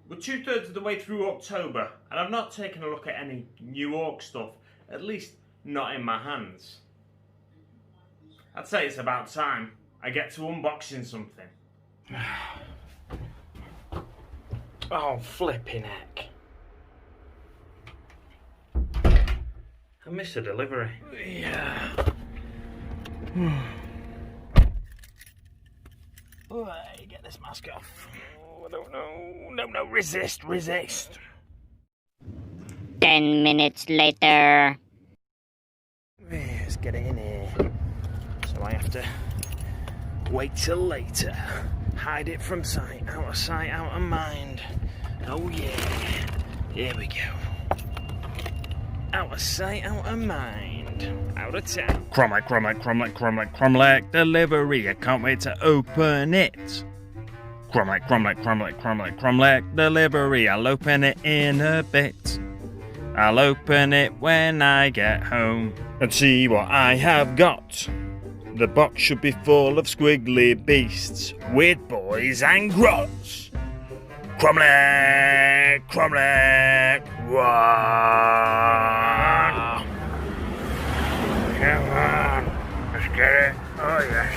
We're 2/3 of the way through October, and I've not taken a look at any new Orc stuff, at least not in my hands. I'd say it's about time I get to unboxing something. Oh, flipping heck. I missed a delivery. Yeah. Get this mask off. Oh, I don't know. No, resist. 10 minutes later. Let's get it in here. So I have to wait till later. Hide it from sight. Out of sight, out of mind. Oh yeah. Here we go. Out of sight, out of mind. Out of town. Kromlech delivery. I can't wait to open it. Kromlech delivery. I'll open it in a bit. I'll open it when I get home and see what I have got. The box should be full of squiggly beasts, weird boys and grots. Kromlech, wow. Come on, let's get it. Oh yes.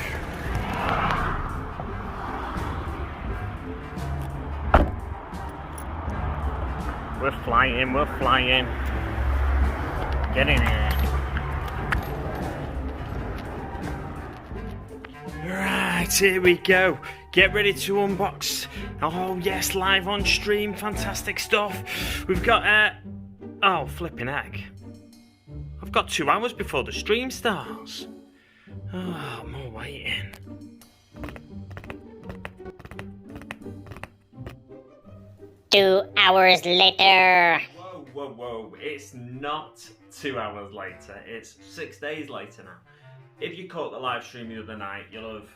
We're flying. Get in here. Right, here we go. Get ready to unbox. Oh yes, live on stream, fantastic stuff. We've got, oh flipping heck. I've got 2 hours before the stream starts. Oh, more waiting. Two hours later. Whoa. It's not 2 hours later. It's 6 days later now. If you caught the live stream the other night, you'll have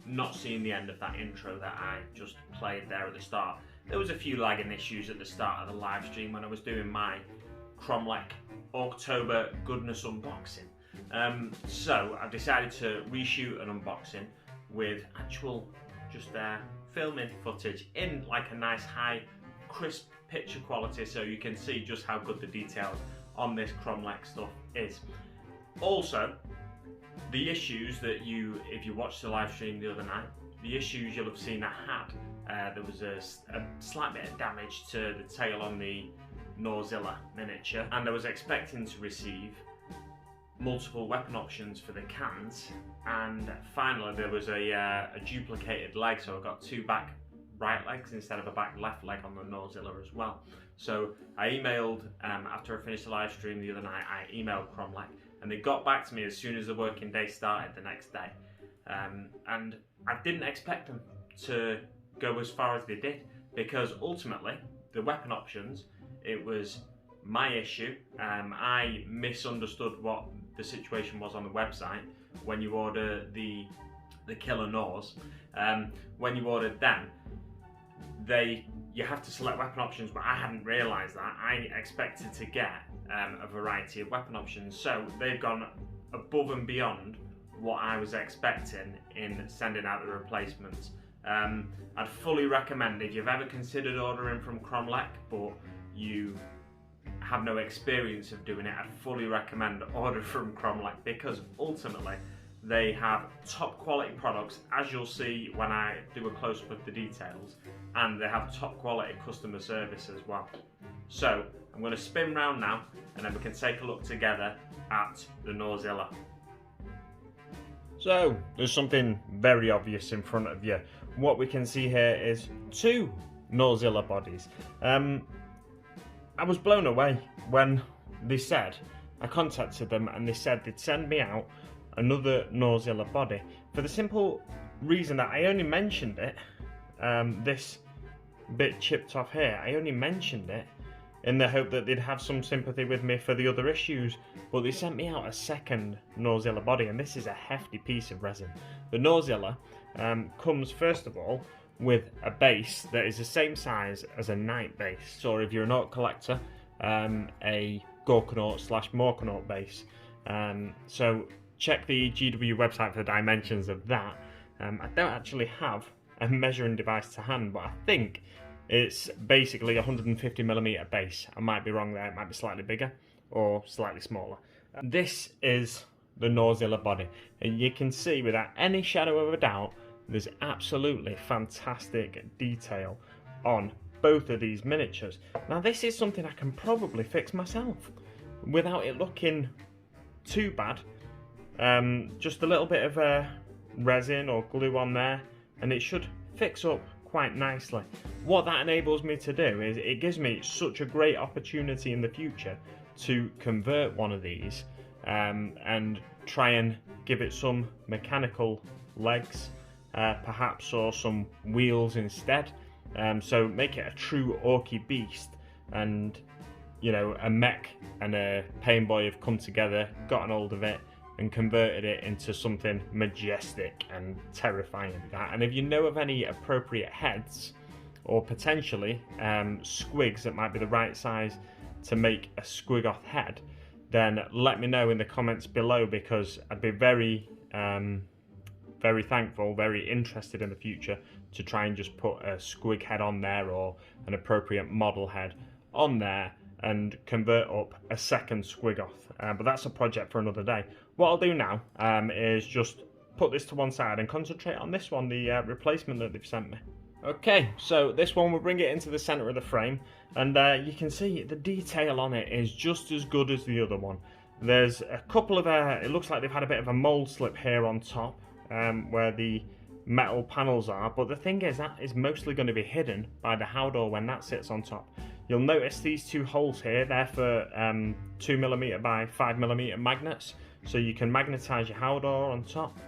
not seen the end of that intro that I just played there at the start. There was a few lagging issues at the start of the live stream when I was doing my Kromlech October goodness unboxing. So I've decided to reshoot an unboxing with actual just filming footage in like a nice high crisp picture quality, so you can see just how good the detail on this Kromlech stuff is. Also, the issues that if you watched the live stream the other night, the issues you'll have seen I had. There was a slight bit of damage to the tail on the Gnawzilla miniature, and I was expecting to receive multiple weapon options for the cans, and finally there was a duplicated leg, so I got 2 back right legs instead of a back left leg on the Gnawzilla as well. So I emailed, after I finished the live stream the other night, I emailed Kromlech, and they got back to me as soon as the working day started the next day. And I didn't expect them to go as far as they did, because ultimately the weapon options, it was my issue. I misunderstood what the situation was on the website when you order the killer Gnaws. When you ordered them, you have to select weapon options, but I hadn't realised that. I expected to get a variety of weapon options, so they've gone above and beyond what I was expecting in sending out the replacements. I'd fully recommend, if you've ever considered ordering from Kromlech but you have no experience of doing it, I'd fully recommend ordering from Kromlech, because ultimately they have top quality products, as you'll see when I do a close-up of the details, and they have top quality customer service as well. So I'm going to spin round now, and then we can take a look together at the Gnawzilla. So there's something very obvious in front of you. What we can see here is 2 Gnawzilla bodies. I was blown away when they said, I contacted them and they said they'd send me out another Gnawzilla body, for the simple reason that I only mentioned it, this bit chipped off here, I only mentioned it in the hope that they'd have some sympathy with me for the other issues, but they sent me out a second Gnawzilla body, and this is a hefty piece of resin. The Gnawzilla comes first of all with a base that is the same size as a knight base, or if you're an orc collector, a Gorkanaut/Morkanaut base. So check the GW website for the dimensions of that. I don't actually have a measuring device to hand, but I think It's basically 150mm base. I might be wrong there, it might be slightly bigger or slightly smaller. This is the Gnawzilla body, and you can see without any shadow of a doubt there's absolutely fantastic detail on both of these miniatures. Now this is something I can probably fix myself without it looking too bad. Just a little bit of resin or glue on there and it should fix up quite nicely. What that enables me to do is it gives me such a great opportunity in the future to convert one of these and try and give it some mechanical legs perhaps, or some wheels instead. So make it a true orky beast, and you know, a mech and a pain boy have come together, gotten hold of it and converted it into something majestic and terrifying. And if you know of any appropriate heads or potentially squigs that might be the right size to make a Squiggoth head, then let me know in the comments below, because I'd be very thankful, very interested in the future to try and just put a squig head on there or an appropriate model head on there and convert up a second Squiggoth. But that's a project for another day. What I'll do now is just put this to one side and concentrate on this one, the replacement that they've sent me. Okay, so this one, we'll bring it into the center of the frame, and you can see the detail on it is just as good as the other one. There's a couple of, it looks like they've had a bit of a mold slip here on top where the metal panels are, but the thing is that is mostly going to be hidden by the Howdor when that sits on top. You'll notice these two holes here, they're for 2mm by 5mm magnets, so you can magnetize your Howdor on top.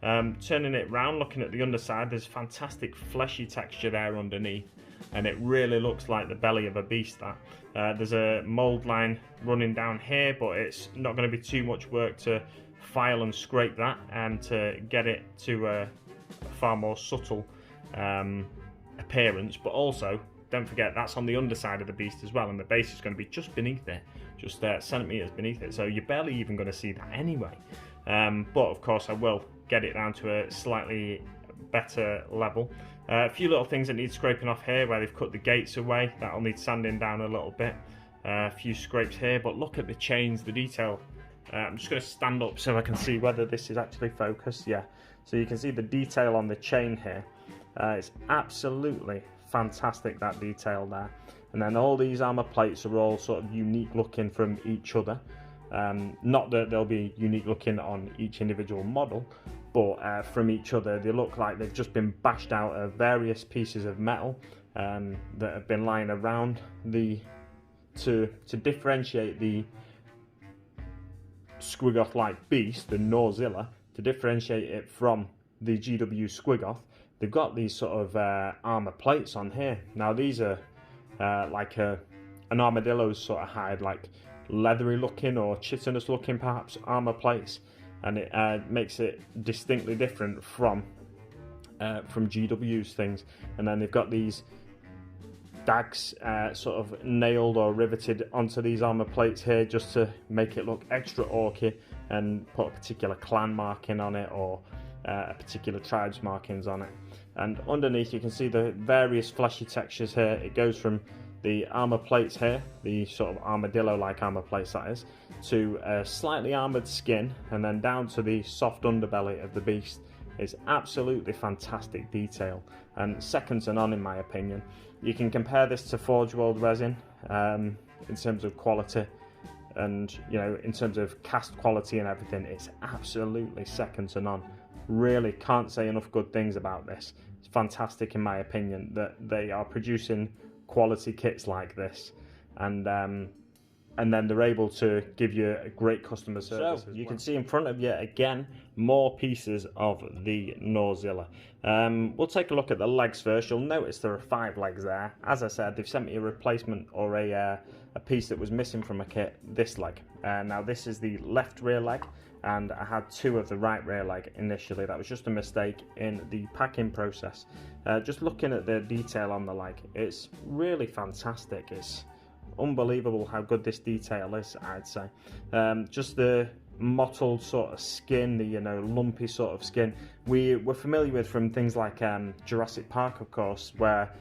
Turning it round, looking at the underside, there's fantastic fleshy texture there underneath, and it really looks like the belly of a beast. That there's a mold line running down here, but it's not going to be too much work to file and scrape that and to get it to a far more subtle appearance. But also, don't forget, that's on the underside of the beast as well, and the base is going to be just beneath it, just centimeters beneath it, so you're barely even going to see that anyway. But of course I will get it down to a slightly better level. A few little things that need scraping off here where they've cut the gates away, that'll need sanding down a little bit. A few scrapes here, but look at the chains, the detail. I'm just going to stand up so I can see whether this is actually focused. Yeah, so you can see the detail on the chain here. It's absolutely fantastic, that detail there. And then all these armor plates are all sort of unique looking from each other. Not that they'll be unique looking on each individual model, but from each other they look like they've just been bashed out of various pieces of metal that have been lying around to differentiate the Squiggoth-like beast, the Gnawzilla, to differentiate it from the GW Squiggoth. They've got these sort of armor plates on here. Now these are like an armadillo's sort of hide, like leathery looking or chitinous looking perhaps armor plates, and it makes it distinctly different from GW's things. And then they've got these dags sort of nailed or riveted onto these armor plates here just to make it look extra orky and put a particular clan marking on it or a particular tribe's markings on it. And underneath you can see the various fleshy textures here. It goes from the armor plates here, the sort of armadillo-like armor plates that is, to a slightly armored skin, and then down to the soft underbelly of the beast. It's absolutely fantastic detail and second to none in my opinion. You can compare this to Forge World resin in terms of quality, and you know, in terms of cast quality and everything, it's absolutely second to none. Really can't say enough good things about this. It's fantastic in my opinion that they are producing quality kits like this, and then they're able to give you a great customer service. So you can see in front of you again more pieces of the Gnawzilla. We'll take a look at the legs first. You'll notice there are 5 legs there. As I said, they've sent me a replacement or a piece that was missing from a kit, this leg. Now this is the left rear leg, and I had 2 of the right rear leg initially. That was just a mistake in the packing process. Just looking at the detail on the leg, it's really fantastic. It's unbelievable how good this detail is, I'd say. Just the mottled sort of skin, the lumpy sort of skin we're familiar with from things like Jurassic Park, of course, where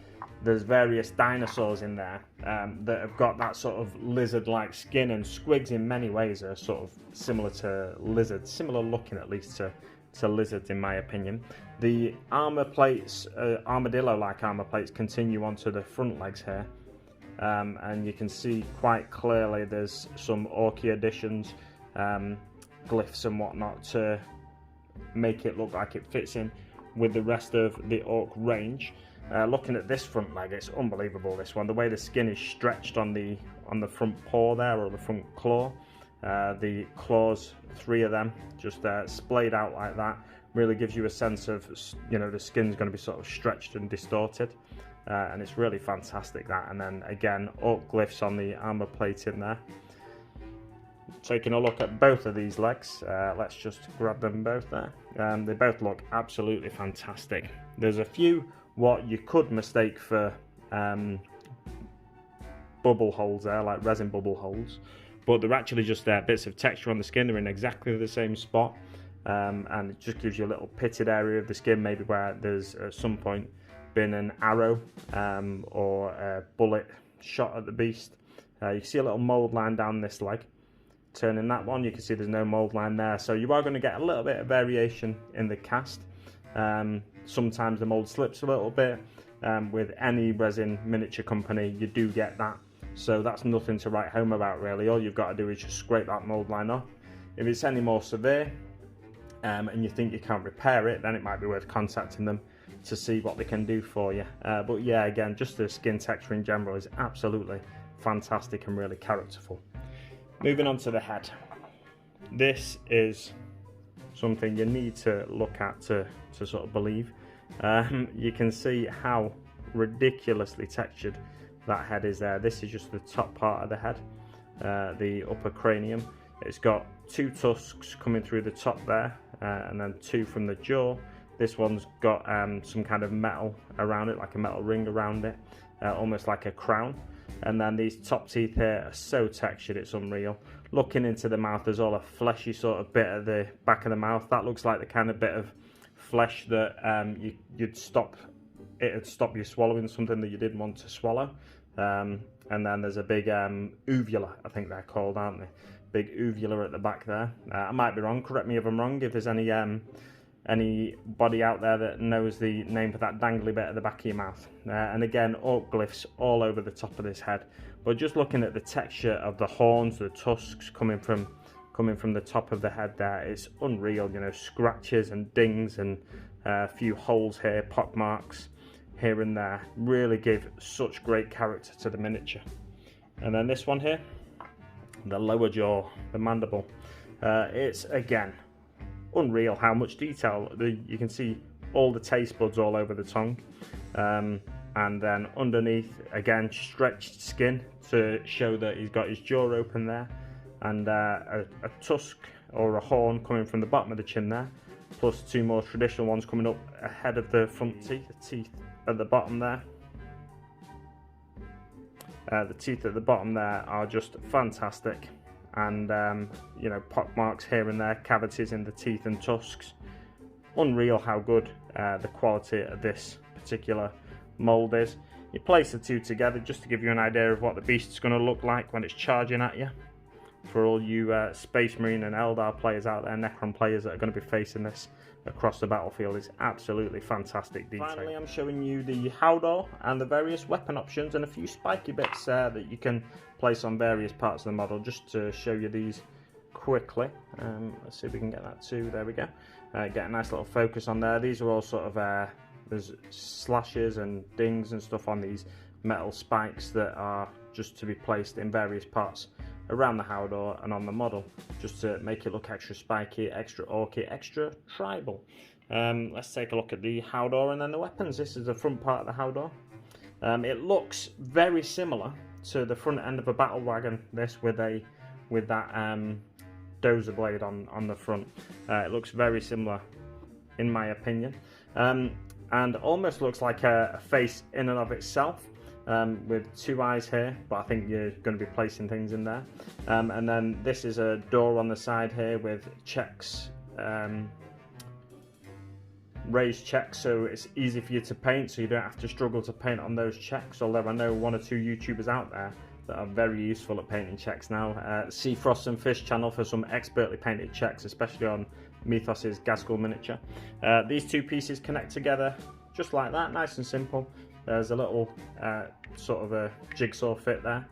there's various dinosaurs in there that have got that sort of lizard-like skin, and squigs in many ways are sort of similar to lizards, similar looking at least to lizards in my opinion. The armor plates, armadillo-like armor plates, continue onto the front legs here, and you can see quite clearly there's some orky additions, glyphs and whatnot to make it look like it fits in with the rest of the orc range. Looking at this front leg, it's unbelievable, this one. The way the skin is stretched on the front paw there, or the front claw. The claws, 3 of them, just splayed out like that, really gives you a sense of, you know, the skin's going to be sort of stretched and distorted. And it's really fantastic, that. And then again, orc glyphs on the armor plate in there. Taking a look at both of these legs, let's just grab them both there. They both look absolutely fantastic. There's a few what you could mistake for bubble holes there, like resin bubble holes, but they're actually just bits of texture on the skin. They're in exactly the same spot, and it just gives you a little pitted area of the skin, maybe where there's at some point been an arrow or a bullet shot at the beast. You can see a little mould line down this leg. Turning that one, you can see there's no mould line there, so you are going to get a little bit of variation in the cast. Sometimes the mould slips a little bit. With any resin miniature company, you do get that, so that's nothing to write home about really. All you've got to do is just scrape that mould line off. If it's any more severe and you think you can't repair it, then it might be worth contacting them to see what they can do for you. But yeah, again, just the skin texture in general is absolutely fantastic and really characterful. Moving on to the head. This is something you need to look at to sort of believe. You can see how ridiculously textured that head is there. This is just the top part of the head, the upper cranium. It's got 2 tusks coming through the top there, and then 2 from the jaw. This one's got some kind of metal around it, like a metal ring around it, almost like a crown. And then these top teeth here are so textured, it's unreal. Looking into the mouth, there's all a fleshy sort of bit at the back of the mouth. That looks like the kind of bit of flesh that it'd stop you swallowing something that you didn't want to swallow. And then there's a big uvula, I think they're called, aren't they? Big uvula at the back there. I might be wrong, correct me if I'm wrong, if there's anybody out there that knows the name for that dangly bit at the back of your mouth. And again, orc glyphs all over the top of this head. But just looking at the texture of the horns, the tusks coming from the top of the head there, it's unreal. You know, scratches and dings and a few holes here, pock marks here and there, really give such great character to the miniature. And then this one here, the lower jaw, the mandible. It's again unreal how much detail. You can see all the taste buds all over the tongue, and then underneath again stretched skin to show that he's got his jaw open there, and a tusk or a horn coming from the bottom of the chin there, plus 2 more traditional ones coming up ahead of the front teeth, the teeth at the bottom there. The teeth at the bottom there are just fantastic, and you know, pock marks here and there, cavities in the teeth and tusks. Unreal how good the quality of this particular mould is. You place the 2 together just to give you an idea of what the beast's going to look like when it's charging at you. For all you Space Marine and Eldar players out there, Necron players that are going to be facing this across the battlefield, it's absolutely fantastic detail. Finally, I'm showing you the Howdor and the various weapon options and a few spiky bits that you can place on various parts of the model, just to show you these quickly. Let's see if we can get that too. There we go. Get a nice little focus on there. These are all sort of there's slashes and dings and stuff on these metal spikes that are just to be placed in various parts around the Howdor and on the model, just to make it look extra spiky, extra orky, extra tribal. Let's take a look at the Howdor and then the weapons. This is the front part of the Howdor. It looks very similar to the front end of a battle wagon, this with that dozer blade on the front. It looks very similar in my opinion, and almost looks like a face in and of itself, with 2 eyes here, but I think you're going to be placing things in there. And then this is a door on the side here with checks raised checks, so it's easy for you to paint, so you don't have to struggle to paint on those checks, although I know 1 or 2 YouTubers out there that are very useful at painting checks now. See Frost and Fish channel for some expertly painted checks, especially on Mythos's Gnawzilla miniature. These 2 pieces connect together just like that, nice and simple. There's a little sort of a jigsaw fit there,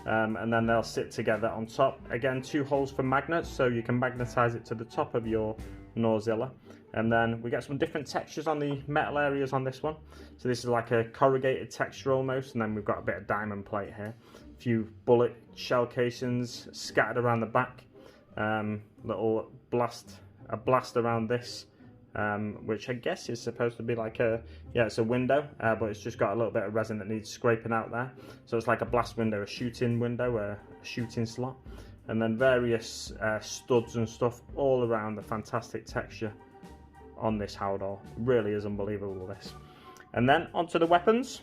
and then they'll sit together on top. Again, 2 holes for magnets, so you can magnetize it to the top of your Gnawzilla. And then we get some different textures on the metal areas on this one. So this is like a corrugated texture almost, and then we've got a bit of diamond plate here. A few bullet shell casings scattered around the back. Little blast around this, which I guess is supposed to be like it's a window, but it's just got a little bit of resin that needs scraping out there. So it's like a blast window, a shooting window, a shooting slot. And then various studs and stuff all around the fantastic texture on this Howdor. Really is unbelievable, this. And then onto the weapons.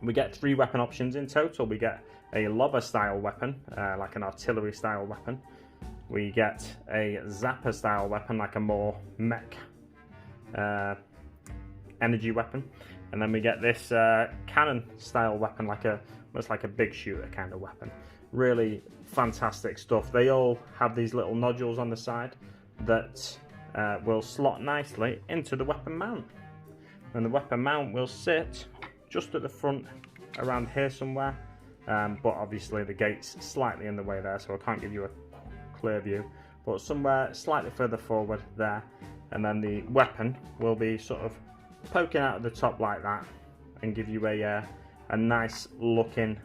We get 3 weapon options in total. We get a lobber style weapon, like an artillery style weapon. We get a zapper style weapon, like a more mech energy weapon. And then we get this cannon style weapon, almost like a big shooter kind of weapon. Really fantastic stuff. They all have these little nodules on the side that will slot nicely into the weapon mount. And the weapon mount will sit just at the front around here somewhere, but obviously the gate's slightly in the way there, so I can't give you a clear view, but somewhere slightly further forward there. And then the weapon will be sort of poking out at the top like that and give you a nice looking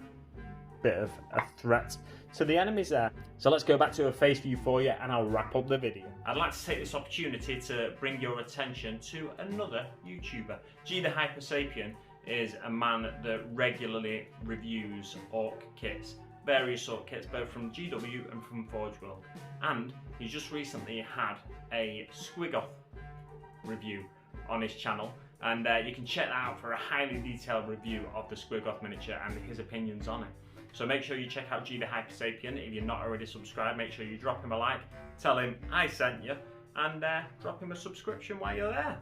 bit of a threat to the enemies there. So let's go back to a face view for you and I'll wrap up the video. I'd like to take this opportunity to bring your attention to another YouTuber. Jaw the Hypersapien is a man that regularly reviews orc kits, various orc kits, both from GW and from Forge World. And he's just recently had a Squiggoth review on his channel, and you can check that out for a highly detailed review of the Squiggoth miniature and his opinions on it. So make sure you check out Jaw the Hypersapien. If you're not already subscribed, make sure you drop him a like, tell him I sent you, and drop him a subscription while you're there.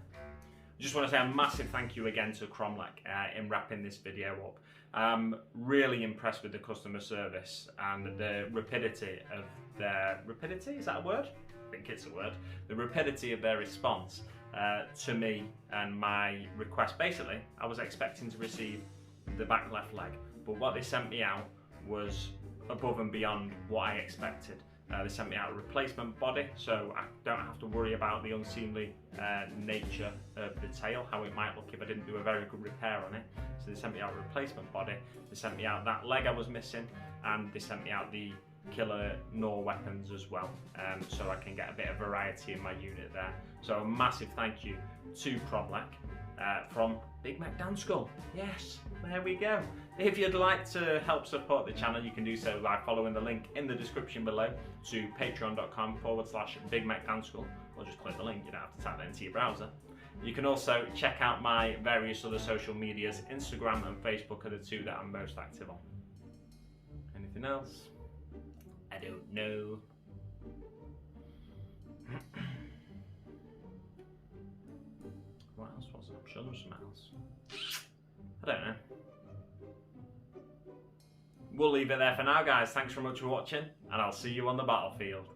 I just want to say a massive thank you again to Kromlech in wrapping this video up. I'm really impressed with the customer service and the rapidity of their... Rapidity? Is that a word? I think it's a word. The rapidity of their response to me and my request. Basically, I was expecting to receive the back left leg, but what they sent me out was above and beyond what I expected. They sent me out a replacement body, so I don't have to worry about the unseemly nature of the tail, how it might look if I didn't do a very good repair on it. So they sent me out a replacement body, they sent me out that leg I was missing, and they sent me out the killer Gnaw weapons as well, so I can get a bit of variety in my unit there. So a massive thank you to Kromlech from Big Mek Danskull. Yes, there we go. If you'd like to help support the channel, you can do so by following the link in the description below to patreon.com/Big Mek Danskull, or just click the link, you don't have to type that into your browser. You can also check out my various other social medias. Instagram and Facebook are the 2 that I'm most active on. Anything else? I don't know. What else was it? I'm sure there was something else. I don't know. We'll leave it there for now, guys. Thanks very much for watching, and I'll see you on the battlefield.